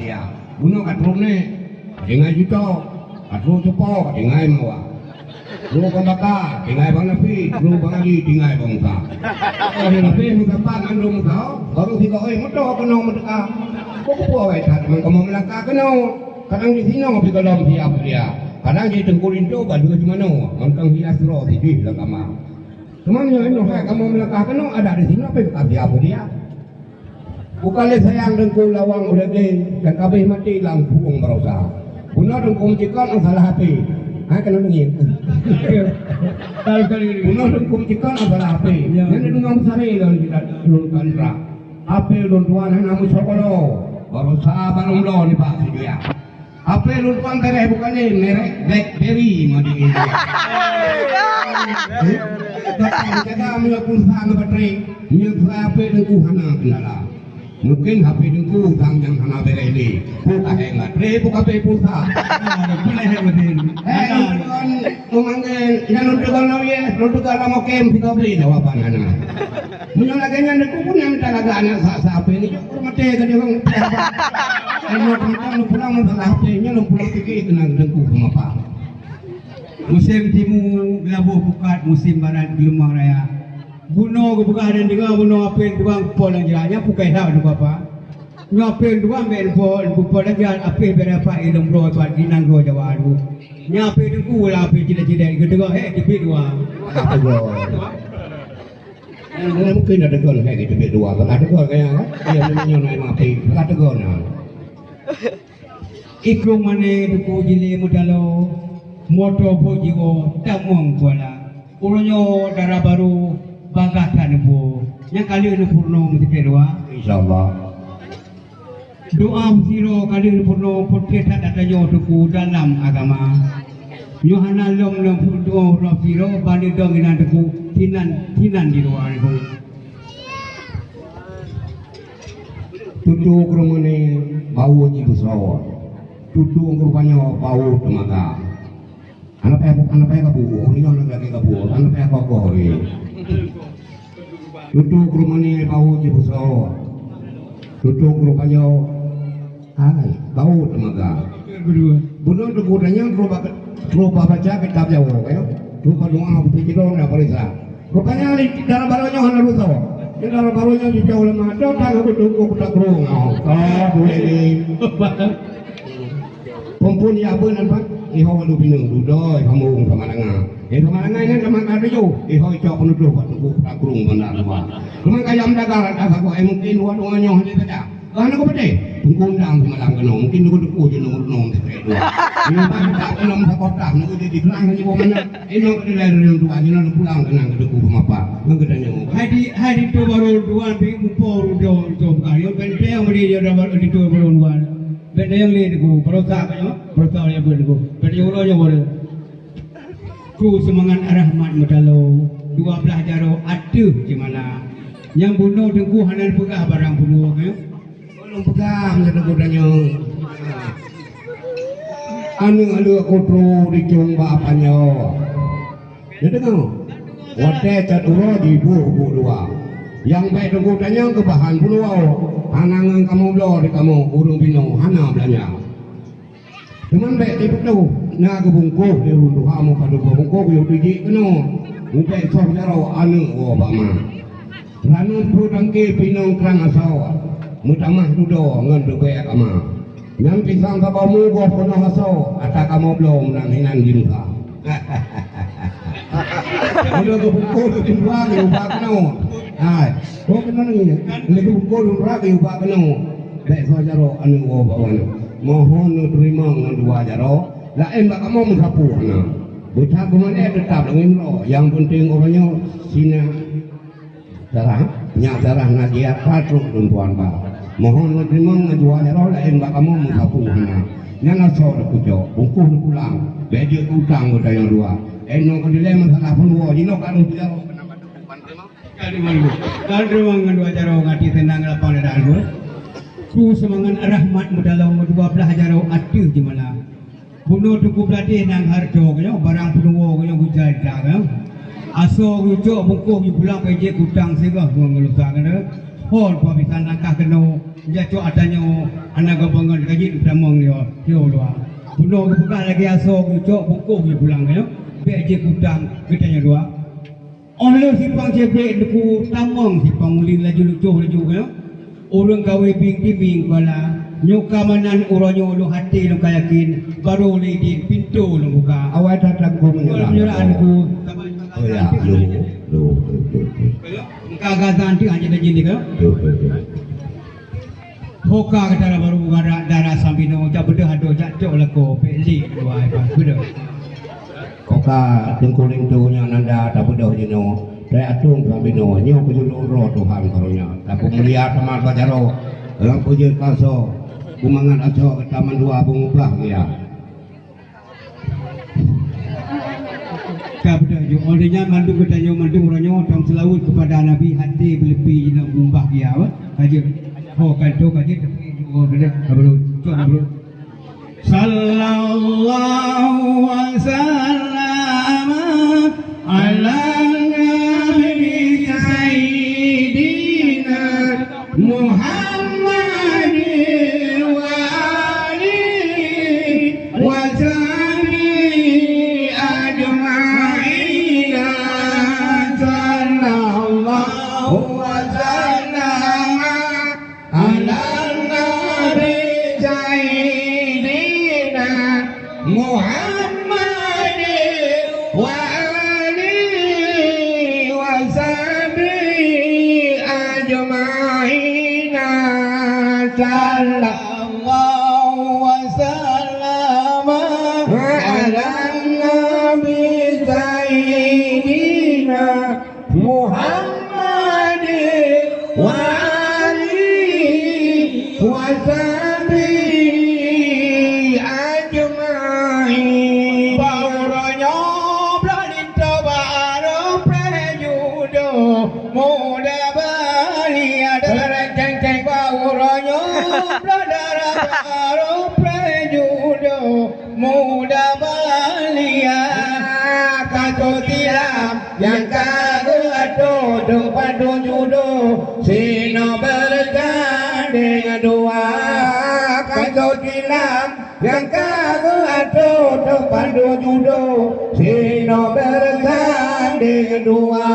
dia. Bunuh kat rumah ni, dengan juta, kat rumah cepat, dengan mawar. Lu kan bakar, tinggal bang Nafi, lu bang Ali tinggal bang Muka. Nafi Muka pangan lu Muka, baru tiga motor kena mereka. Kok puas tak? Kamu melangkah kena. Kadang di sini ngopi kalau siap dia. Kadang di tengkurin tu baju di mana? Mantang hias roh di dalam kamar. Semuanya ini kamu melangkah kena ada di sini apa yang siap dia? Bukanlah sayang dengkul lawang udah deh, dan kabeh mati lang buung berusaha. Punya dengkul cikal salah hati. Kena dengar. Tahu kali ini. Punya dengkul cikal salah hati. Yang dengar besari kalau tidak lulkan rak. Apa lulun tuan namu sokolo. Berusaha balong lo ni pak dia. Apa lulun tuan tereh bukan ni merek BlackBerry madi ini. Kita ambil pulsa ambil baterai. Yang saya apa dengkul hana kendala. Mungkin HP dengku sang yang hana bereli. Buka hengat. Buka pulsa. Boleh hebatin. Kan memanggil yang nuntukan lawi, nuntukan lama kem kita beli jawaban hana. Munyo laganya dengku pun yang talaga anak sa HP ni. Mati ke dia bang. Kalau kita pulang masalah HP-nya lu pulang fikir kena dengku sama apa. Musim timu labuh pukat, musim barat gelumang raya. Bunuh ke bukan ada juga bunuh apel doang polang jalannya pukai dah tu apa. Nyapel doang main polang jalan apel berapa ilmu roh tuan dinang roh Jawa tu. Nyapel tu ku lah apel cina-cina kedua tipe dua. Apa gol? Mungkin ada gol kayak gitu dua. Kalau ada gol kayak dia menyonai mati. Kalau ada gol nah. Ikut mana tu jili mudalo motor bojigo tamong kuala. Uronyo darah baru bagatan bu. Yang kali ini purno mesti dua. Insyaallah. Doa siro kali ini purno podcast datanya tuku dalam agama. Yohana lom doa siro bani dong ina tuku tinan di luar itu. Tutu kerumane bau ni besar. Tutu rupanya bau temaga. Anak payah kabu, ni orang lagi kabu, anak payah kau Tutu kerumane bau ni besar. Tutu rupanya bau temaga. Bunuh tu budanya rupa baca kitab Jawa, kan? Rupa doa putih kita nak periksa. Rupanya di dalam barunya hana rusa. Di dalam barunya di jauh lemah. Dah tak aku tunggu kita kerung. Boleh ni. Perempuan ni apa nampak? Ihau lu bingung dudoi kamu sama dengan. Sama dengan ini sama ada jo. Ihau cak penutup buat tunggu kita kerung benar semua. Kemudian kayam dagar aku mungkin dua nyoh ni saja. Kan aku betul. Tunggu undang sama lang kena. Mungkin aku je nom sekali dua. Ini tak kena masa kota. Nak jadi kelang ni bawa mana? Ini aku di lain yang dua. Ini nak pulang kena ke deku sama apa? Mengkedanya. Hari tu baru dua pergi kupor dua kali. Yang penting yang beri dia dapat di tu baru dua. Benda yang lain aku perotak yang berdeku. Benda yang ulangnya boleh. Ku semangat rahmat mudalo 12 jaro aduh gimana? Yang bunuh dengku hanan pegah barang bunuh ke? Belum pegang kata kudanya. Anu alu aku tu dicung bapaknya. Ya dengar. Wate caduro di buku dua. Yang baik dengku tanya ke bahan bunuh. Hanangan kamu blor kamu urung bino hana belanja. Cuman baik di betul na ke bungkuh di runduh kamu pada bungkuh yo tuji keno. Mungkin sok jaro anu Obama. Ranu pudangke pinong krang asau. Mutamah dudo ngan do bae ama. Yang pisang ka bamu go kono asau ata kamu belum nang hinan diruka. Udah ke bungkuh di dua yo bakno. Hai, kau kena ni, lebih buku rapi ubah kena. Baik saja roh anu bawan. Mohon terima dengan dua jaro. Lain tak kamu mengapu na. Buta kemana tetap dengan roh. Yang penting orangnya sina darah, nyak darah nadia patruk tuan ba. Mohon terima dengan dua jaro. Lain tak kamu mengapu na. Jangan sok kujo, buku pulang. Bedi utang budaya dua. Eno kedile masalah puluh. Jino kalau tidak Kalau dengan dua jaro ngati tenang lapang ada aku. Ku semangat rahmat mudalau 12 jaro atuh di mana. Bunuh tuku belati nang harjo kaya barang penuwo kaya gujai dah. Aso gujo bungkuh di pulang peje kutang sega ngelusa kana. Hol pabisan langkah kena jatuh adanya anak gabangan kaya tamang dia luar. Bunuh ke bukan lagi asal ke cok buku ke pulang kan. Bek je kutang ketanya dua. Orang sipang cepek deku tamang sipang ulin laju laju kan. Orang kawe ping timing kala nyukamanan uronyo lu hati lu kayakin baru lidi pintu lu buka. Awak datang ku Menyerah aku. Oh ya, lu. Kagatan ti aja jadi kan. Hoka kata baru darah sampino jak bedah ado jak cok leko peli dua apa bedah. Koka tengkuling tu nya nanda tak bedah jeno. Dai atung sampino nyo ku ro Tuhan karunya. Tapi mulia teman bajaro. Lang puji kaso. Kumangan aco ke taman dua bunguplah ya. Kabda jo olehnya mandu ketanyo mandu ronyo tong selawut kepada Nabi hati belepi nak bumbah dia apa aja ho kan tu kan dia oh dia kabro tu kabro sallallahu wasallam ala nabi sayyidina Muhammad wa alihi wa sahbihi ajma'in sallallahu wasallam ala nabi sayyidina Muhammad wa alihi wa sahbihi ajma'in sallallahu wasallam ala nabi sayyidina Muhammad wa alihi wa sahbihi ajma'in. Pauronyo bladinto baro prejudo muda bali ada ceng-ceng pauronyo bladara baro prejudo muda bali kato tiram yang kagak do padu judo sino bergandeng dua kato tiram yang kagak do padu judo sino bergandeng dua.